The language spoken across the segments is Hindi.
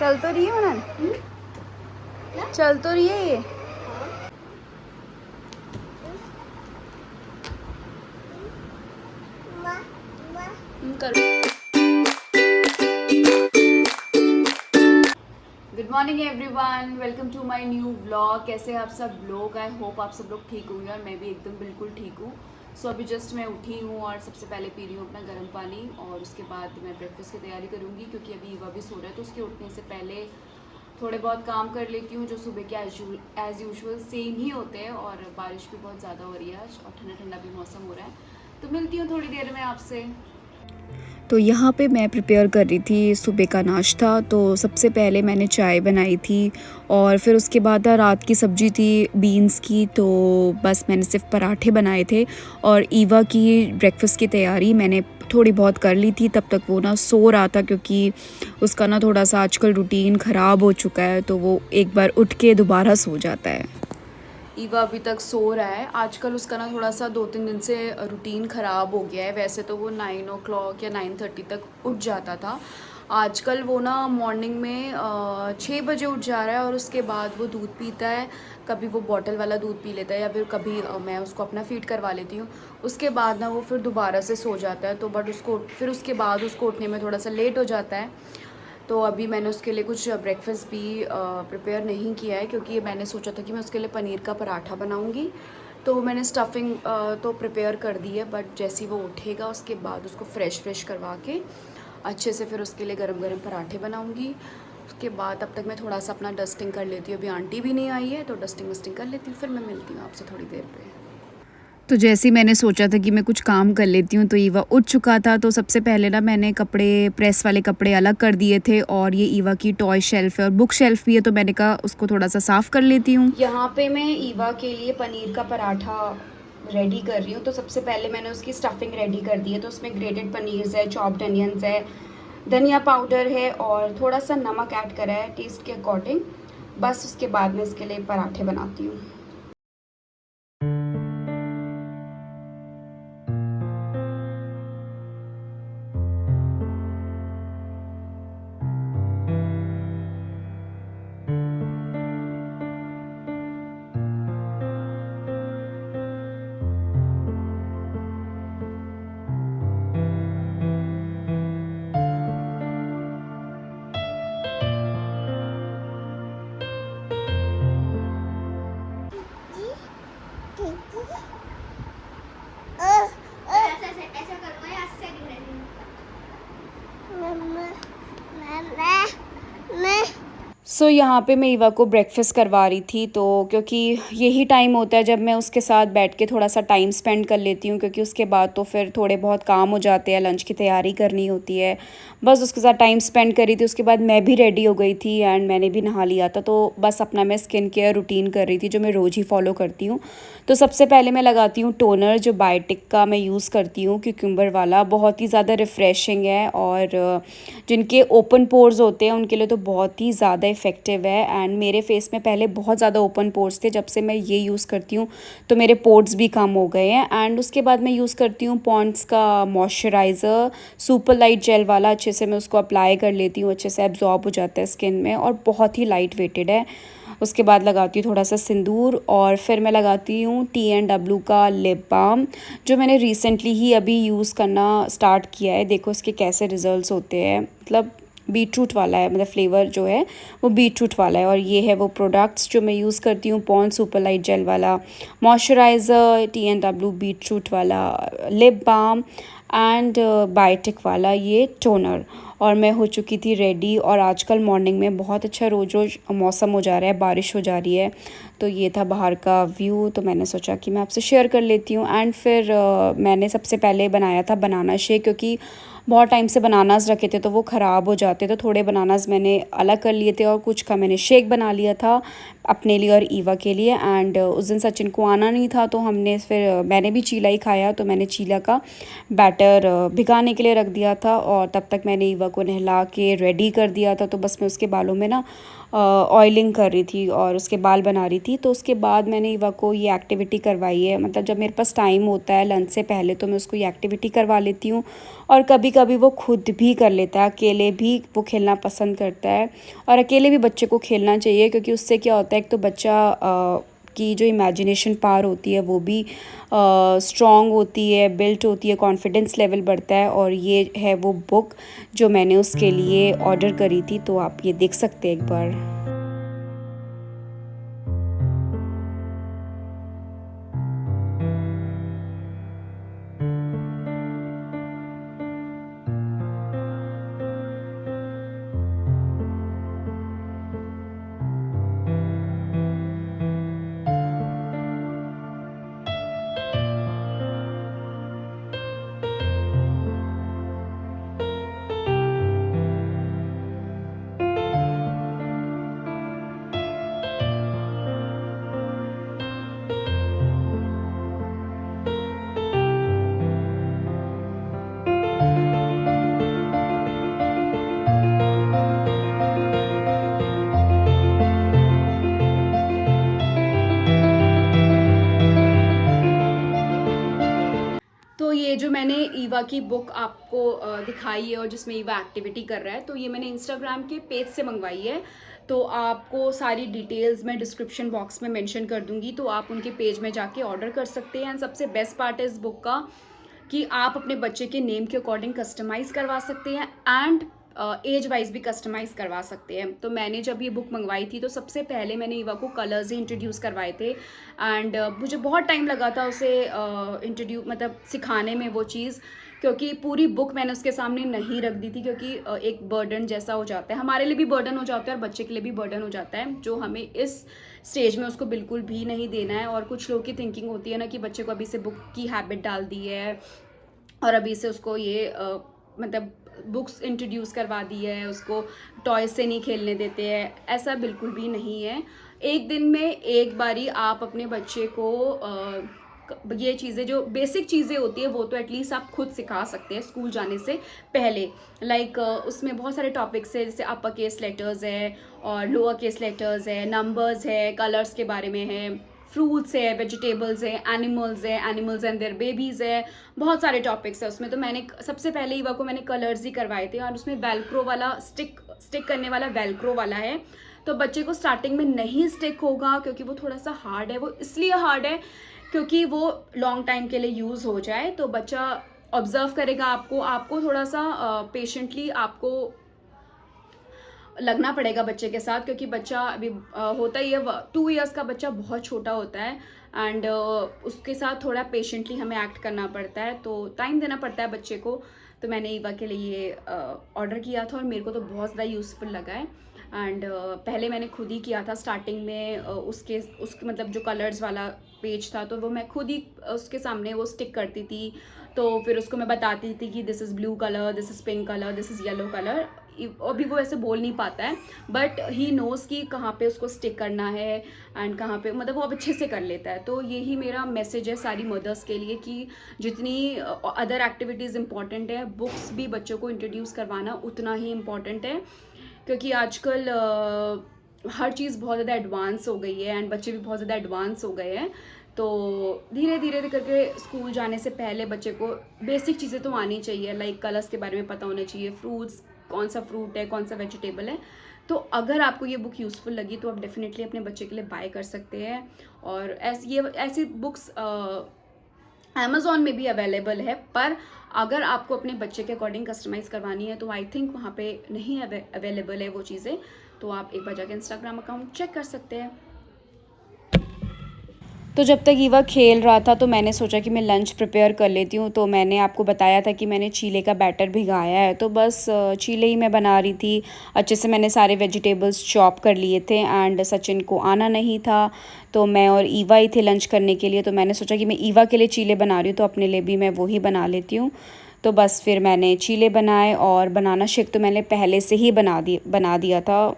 चल तो रही है मनन, चल तो रही है ये। Good morning everyone, welcome to my new vlog. कैसे हैं आप सब लोग? आई होप आप सब लोग ठीक होंगे और मैं भी एकदम बिल्कुल ठीक हूँ। सो अभी जस्ट मैं उठी हूँ और सबसे पहले पी रही हूँ अपना गर्म पानी और उसके बाद मैं ब्रेकफास्ट की तैयारी करूँगी, क्योंकि अभी ईवा भी सो रहा है तो उसके उठने से पहले थोड़े बहुत काम कर लेती हूँ जो सुबह के एज़ यूजुअल सेम ही होते हैं। और बारिश भी बहुत ज़्यादा हो रही है आज और ठंडा ठंडा भी मौसम हो रहा है, तो मिलती हूँ थोड़ी देर में आपसे। तो यहाँ पे मैं प्रिपेयर कर रही थी सुबह का नाश्ता। तो सबसे पहले मैंने चाय बनाई थी और फिर उसके बाद रात की सब्ज़ी थी बीन्स की, तो बस मैंने सिर्फ पराठे बनाए थे। और ईवा की ब्रेकफास्ट की तैयारी मैंने थोड़ी बहुत कर ली थी, तब तक वो ना सो रहा था, क्योंकि उसका ना थोड़ा सा आजकल रूटीन ख़राब हो चुका है, तो वो एक बार उठ के दोबारा सो जाता है। ईवा अभी तक सो रहा है। आजकल उसका ना थोड़ा सा 2-3 दिन से रूटीन ख़राब हो गया है। वैसे तो वो 9 o'clock या 9:30 तक उठ जाता था। आजकल वो ना मॉर्निंग में 6 बजे उठ जा रहा है और उसके बाद वो दूध पीता है। कभी वो बॉटल वाला दूध पी लेता है या फिर कभी मैं उसको अपना फीड करवा लेती हूँ। उसके बाद ना वो फिर दोबारा से सो जाता है, तो बट उसको फिर उसके बाद उसको उठने में थोड़ा सा लेट हो जाता है। तो अभी मैंने उसके लिए कुछ ब्रेकफास्ट भी प्रिपेयर नहीं किया है, क्योंकि मैंने सोचा था कि मैं उसके लिए पनीर का पराठा बनाऊंगी। तो मैंने स्टफिंग तो प्रिपेयर कर दी है, बट जैसे ही वो उठेगा उसके बाद उसको फ्रेश करवा के अच्छे से फिर उसके लिए गरम गरम पराठे बनाऊंगी। उसके बाद तब तक मैं थोड़ा सा अपना डस्टिंग कर लेती हूँ। अभी आंटी भी नहीं आई है तो डस्टिंग वस्टिंग कर लेती हूँ, फिर मैं मिलती हूँ आपसे थोड़ी देर पे। तो जैसे ही मैंने सोचा था कि मैं कुछ काम कर लेती हूँ, तो ईवा उठ चुका था। तो सबसे पहले ना मैंने कपड़े, प्रेस वाले कपड़े अलग कर दिए थे, और ये ईवा की टॉय शेल्फ़ है और बुक शेल्फ़ भी है, तो मैंने कहा उसको थोड़ा सा साफ़ कर लेती हूँ। यहाँ पे मैं ईवा के लिए पनीर का पराठा रेडी कर रही हूँ। तो सबसे पहले मैंने उसकी स्टफिंग रेडी कर दी है। तो उसमें ग्रेटेड पनीर्स है, चॉप्ड अनियंस है, धनिया पाउडर है और थोड़ा सा नमक ऐड करा है टेस्ट के अकॉर्डिंग। बस उसके बाद मैं इसके लिए पराठे बनाती हूँ। सो यहाँ पे मैं ईवा को ब्रेकफास्ट करवा रही थी, तो क्योंकि यही टाइम होता है जब मैं उसके साथ बैठ के थोड़ा सा टाइम स्पेंड कर लेती हूँ, क्योंकि उसके बाद तो फिर थोड़े बहुत काम हो जाते हैं, लंच की तैयारी करनी होती है। बस उसके साथ टाइम स्पेंड करी थी। उसके बाद मैं भी रेडी हो गई थी एंड मैंने भी नहा लिया था। तो बस अपना मैं स्किन केयर रूटीन कर रही थी, जो मैं रोज़ ही फॉलो करती हूँ। तो सबसे पहले मैं लगाती हूँ टोनर, जो बायोटिक का मैं यूज़ करती हूँ, क्यूकम्बर वाला। बहुत ही ज़्यादा रिफ़्रेशिंग है और जिनके ओपन पोर्स होते हैं उनके लिए तो बहुत ही ज़्यादा इफ़ेक्टिव है। एंड मेरे फेस में पहले बहुत ज़्यादा ओपन पोर्स थे, जब से मैं ये यूज़ करती हूँ तो मेरे पोर्स भी कम हो गए हैं। एंड उसके बाद मैं यूज़ करती हूँ पॉन्ड्स का मॉइस्चराइज़र, सुपर लाइट जेल वाला। अच्छे से मैं उसको अप्लाई कर लेती हूँ, अच्छे से एब्जॉर्ब हो जाता है स्किन में और बहुत ही लाइट वेटेड है। उसके बाद लगाती हूँ थोड़ा सा सिंदूर और फिर मैं लगाती हूँ T&W का लिप बाम, जो मैंने रिसेंटली ही अभी यूज़ करना स्टार्ट किया है। देखो इसके कैसे रिज़ल्ट्स होते हैं, मतलब बीटरूट वाला है, मतलब फ्लेवर जो है वो बीटरूट वाला है। और ये है वो प्रोडक्ट्स जो मैं यूज़ करती हूँ, पॉन्ड्स सुपर लाइट जेल वाला मॉइस्चराइज़र, T&W बीटरूट वाला लिप बाम एंड बायोटिक वाला ये टोनर। और मैं हो चुकी थी रेडी। और आजकल मॉर्निंग में बहुत अच्छा रोज़ मौसम हो जा रहा है, बारिश हो जा रही है। तो ये था बाहर का व्यू, तो मैंने सोचा कि मैं आपसे शेयर कर लेती हूँ। एंड फिर मैंने सबसे पहले बनाया था बनाना शेक, क्योंकि बहुत टाइम से बनानास रखे थे तो वो ख़राब हो जाते, तो थोड़े बनानास मैंने अलग कर लिए थे और कुछ का मैंने शेक बना लिया था अपने लिए और ईवा के लिए। एंड उस दिन सचिन को आना नहीं था, तो हमने फिर मैंने भी चीला ही खाया, तो मैंने चीला का बैटर भिगाने के लिए रख दिया था। और तब तक मैंने ईवा को नहला के रेडी कर दिया था। तो बस मैं उसके बालों में ना ऑयलिंग कर रही थी और उसके बाल बना रही थी, तो उसके बाद मैंने ईवा को ये एक्टिविटी करवाई है। मतलब जब मेरे पास टाइम होता है लंच से पहले तो मैं उसको ये एक्टिविटी करवा लेती हूँ, और कभी कभी वो खुद भी कर लेता है, अकेले भी वो खेलना पसंद करता है। और अकेले भी बच्चे को खेलना चाहिए, क्योंकि उससे क्या होता है, एक तो बच्चा की जो इमेजिनेशन पावर होती है वो भी स्ट्रॉन्ग होती है, बिल्ट होती है, कॉन्फिडेंस लेवल बढ़ता है। और ये है वो बुक जो मैंने उसके लिए ऑर्डर करी थी, तो आप ये देख सकते हैं एक बार। तो ये जो मैंने ईवा की बुक आपको दिखाई है और जिसमें ईवा एक्टिविटी कर रहा है, तो ये मैंने इंस्टाग्राम के पेज से मंगवाई है। तो आपको सारी डिटेल्स मैं डिस्क्रिप्शन बॉक्स में मेंशन कर दूंगी, तो आप उनके पेज में जाके ऑर्डर कर सकते हैं। एंड सबसे बेस्ट पार्ट है इस बुक का कि आप अपने बच्चे के नेम के अकॉर्डिंग कस्टमाइज़ करवा सकते हैं एंड एज वाइज भी कस्टमाइज़ करवा सकते हैं। तो मैंने जब ये बुक मंगवाई थी तो सबसे पहले मैंने ईवा को कलर्स ही इंट्रोड्यूस करवाए थे। एंड मुझे बहुत टाइम लगा था उसे मतलब सिखाने में वो चीज़, क्योंकि पूरी बुक मैंने उसके सामने नहीं रख दी थी, क्योंकि एक बर्डन जैसा हो जाता है, हमारे लिए भी बर्डन हो जाता है और बच्चे के लिए भी बर्डन हो जाता है, जो हमें इस स्टेज में उसको बिल्कुल भी नहीं देना है। और कुछ लोगों की थिंकिंग होती है ना कि बच्चे को अभी से बुक की हैबिट डाल दी है और अभी से उसको ये मतलब बुक्स इंट्रोड्यूस करवा दी है, उसको टॉयज से नहीं खेलने देते हैं। ऐसा बिल्कुल भी नहीं है। एक दिन में एक बारी आप अपने बच्चे को ये चीज़ें जो बेसिक चीज़ें होती है वो तो एटलीस्ट आप खुद सिखा सकते हैं स्कूल जाने से पहले। लाइक उसमें बहुत सारे टॉपिक्स है, जैसे अपर केस लेटर्स है और लोअर केस लेटर्स है, नंबर्स है, कलर्स के बारे में है, फ्रूट्स है, वेजिटेबल्स है, एनिमल्स एंड देयर बेबीज़ है, बहुत सारे टॉपिक्स है उसमें। तो मैंने सबसे पहले ईवा को मैंने कलर्स ही करवाए थे, और उसमें वेलक्रो वाला स्टिक करने वाला वेलक्रो वाला है। तो बच्चे को स्टार्टिंग में नहीं स्टिक होगा, क्योंकि वो थोड़ा सा हार्ड है। वो इसलिए हार्ड है क्योंकि वो लॉन्ग टाइम के लिए यूज़ हो जाए। तो बच्चा ऑब्जर्व करेगा आपको थोड़ा सा पेशेंटली आपको लगना पड़ेगा बच्चे के साथ, क्योंकि बच्चा अभी होता ही है 2 इयर्स का बच्चा बहुत छोटा होता है। एंड उसके साथ थोड़ा पेशेंटली हमें एक्ट करना पड़ता है, तो टाइम देना पड़ता है बच्चे को। तो मैंने ईवा के लिए ये ऑर्डर किया था और मेरे को तो बहुत ज़्यादा यूज़फुल लगा है। एंड पहले मैंने खुद ही किया था स्टार्टिंग में, उसके मतलब जो कलर्स वाला पेज था तो वो मैं खुद ही उसके सामने वो स्टिक करती थी। तो फिर उसको मैं बताती थी कि this is blue colour, this is pink colour, this is yellow colour. अभी वो ऐसे बोल नहीं पाता है, बट ही नोज़ कि कहाँ पे उसको स्टिक करना है एंड कहाँ पे, मतलब वो अब अच्छे से कर लेता है। तो यही मेरा मैसेज है सारी मदर्स के लिए कि जितनी अदर एक्टिविटीज़ इंपॉर्टेंट है, बुक्स भी बच्चों को इंट्रोड्यूस करवाना उतना ही इम्पॉर्टेंट है, क्योंकि आजकल हर चीज़ बहुत ज़्यादा एडवांस हो गई है एंड बच्चे भी बहुत ज़्यादा एडवांस हो गए हैं। तो धीरे धीरे करके स्कूल जाने से पहले बच्चे को बेसिक चीज़ें तो आनी चाहिए, लाइक कलर्स के बारे में पता होना चाहिए, फ्रूट्स कौन सा फ्रूट है, कौन सा वेजिटेबल है। तो अगर आपको ये बुक यूज़फुल लगी तो आप डेफिनेटली अपने बच्चे के लिए बाय कर सकते हैं। और ऐसी बुक्स अमेज़ॉन में भी अवेलेबल है, पर अगर आपको अपने बच्चे के अकॉर्डिंग कस्टमाइज़ करवानी है तो आई थिंक वहाँ पे नहीं अवेलेबल है वो चीज़ें। तो आप एक बार जाके इंस्टाग्राम अकाउंट चेक कर सकते हैं। तो जब तक ईवा खेल रहा था तो मैंने सोचा कि मैं लंच प्रिपेयर कर लेती हूँ। तो मैंने आपको बताया था कि मैंने चीले का बैटर भिगाया है, तो बस चीले ही मैं बना रही थी। अच्छे से मैंने सारे वेजिटेबल्स चॉप कर लिए थे एंड सचिन को आना नहीं था, तो मैं और ईवा ही थे लंच करने के लिए। तो मैंने सोचा कि मैं ईवा के लिए चीले बना रही हूँ तो अपने लिए भी मैं वही बना लेती हूँ। तो बस फिर मैंने चीले बनाए, और बनाना शेक तो मैंने पहले से ही बना दिया था।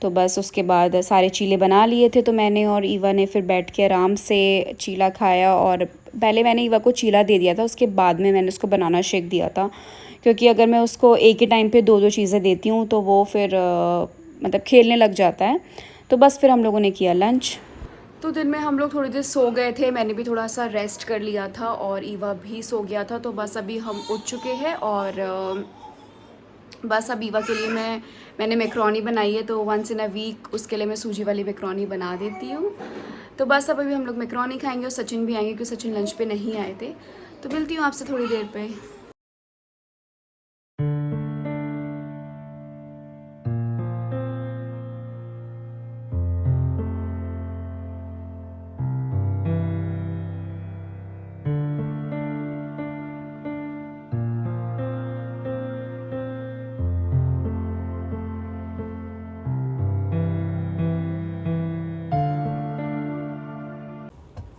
तो बस उसके बाद सारे चीले बना लिए थे, तो मैंने और ईवा ने फिर बैठ के आराम से चीला खाया। और पहले मैंने ईवा को चीला दे दिया था, उसके बाद में मैंने उसको बनाना शेक दिया था, क्योंकि अगर मैं उसको एक ही टाइम पे 2-2 चीज़ें देती हूँ तो वो फिर मतलब खेलने लग जाता है। तो बस फिर हम लोगों ने किया लंच। तो दिन में हम लोग थोड़ी देर सो गए थे, मैंने भी थोड़ा सा रेस्ट कर लिया था और ईवा भी सो गया था। तो बस अभी हम उठ चुके हैं और बस अब ईवा के लिए मैंने मैक्रोनी बनाई है, तो वंस इन अ वीक उसके लिए मैं सूजी वाली मैक्रोनी बना देती हूँ। तो बस अब अभी हम लोग मैक्रोनी खाएंगे और सचिन भी आएंगे क्योंकि सचिन लंच पे नहीं आए थे। तो मिलती हूँ आपसे थोड़ी देर पे।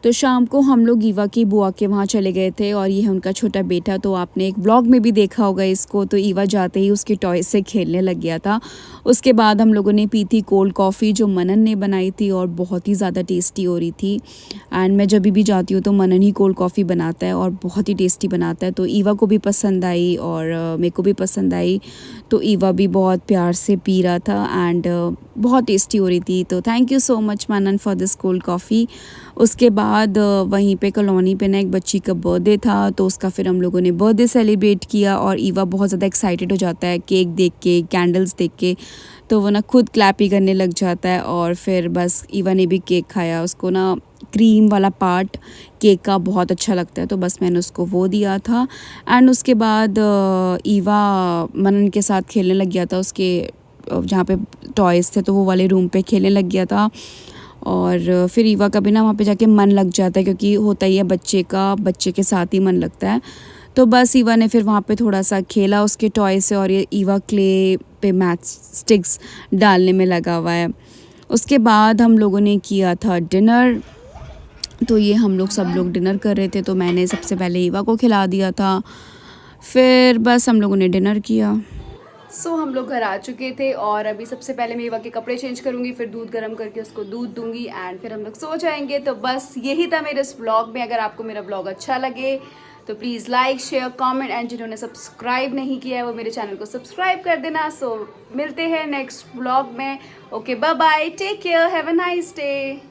तो शाम को हम लोग ईवा की बुआ के वहाँ चले गए थे और ये है उनका छोटा बेटा। तो आपने एक व्लॉग में भी देखा होगा इसको। तो ईवा जाते ही उसकी टॉय से खेलने लग गया था। उसके बाद हम लोगों ने पी थी कोल्ड कॉफ़ी जो मनन ने बनाई थी और बहुत ही ज़्यादा टेस्टी हो रही थी। एंड मैं जब भी जाती हूँ तो मनन ही कोल्ड कॉफ़ी बनाता है और बहुत ही टेस्टी बनाता है। तो ईवा को भी पसंद आई और मेरे को भी पसंद आई। तो ईवा भी बहुत प्यार से पी रहा था एंड बहुत टेस्टी हो रही थी। तो thank you so much Manan for this cold coffee. उसके बाद वहीं पे कॉलोनी पे ना एक बच्ची का बर्थडे था, तो उसका फिर हम लोगों ने बर्थडे सेलिब्रेट किया और ईवा बहुत ज़्यादा एक्साइटेड हो जाता है केक देख के, कैंडल्स देख के। तो वो ना खुद क्लैप ही करने लग जाता है और फिर बस ईवा ने भी केक खाया। उसको ना क्रीम वाला पार्ट केक का बहुत अच्छा लगता है, तो बस मैंने उसको वो दिया था। एंड उसके बाद ईवा मनन के साथ खेलने लग गया था, उसके जहाँ पे टॉयज़ थे तो वो वाले रूम पे खेलने लग गया था। और फिर ईवा का भी ना वहाँ पे जाके मन लग जाता है, क्योंकि होता ही है बच्चे के साथ ही मन लगता है। तो बस ईवा ने फिर वहाँ पे थोड़ा सा खेला उसके टॉय से और ये ईवा क्ले पे मैच स्टिक्स डालने में लगा हुआ है। उसके बाद हम लोगों ने किया था डिनर। तो ये हम लोग सब लोग डिनर कर रहे थे, तो मैंने सबसे पहले ईवा को खिला दिया था। फिर बस हम लोगों ने डिनर किया। सो हम लोग घर आ चुके थे और अभी सबसे पहले मैं ईवा के कपड़े चेंज करूँगी, फिर दूध गर्म करके उसको दूध दूंगी एंड फिर हम लोग सो जाएंगे। तो बस यही था मेरे इस व्लॉग में। अगर आपको मेरा व्लॉग अच्छा लगे तो please like share comment and जिन्होंने सब्सक्राइब नहीं किया है वो मेरे चैनल को सब्सक्राइब कर देना। सो मिलते हैं नेक्स्ट व्लॉग में। Okay bye bye, take care, have a nice day.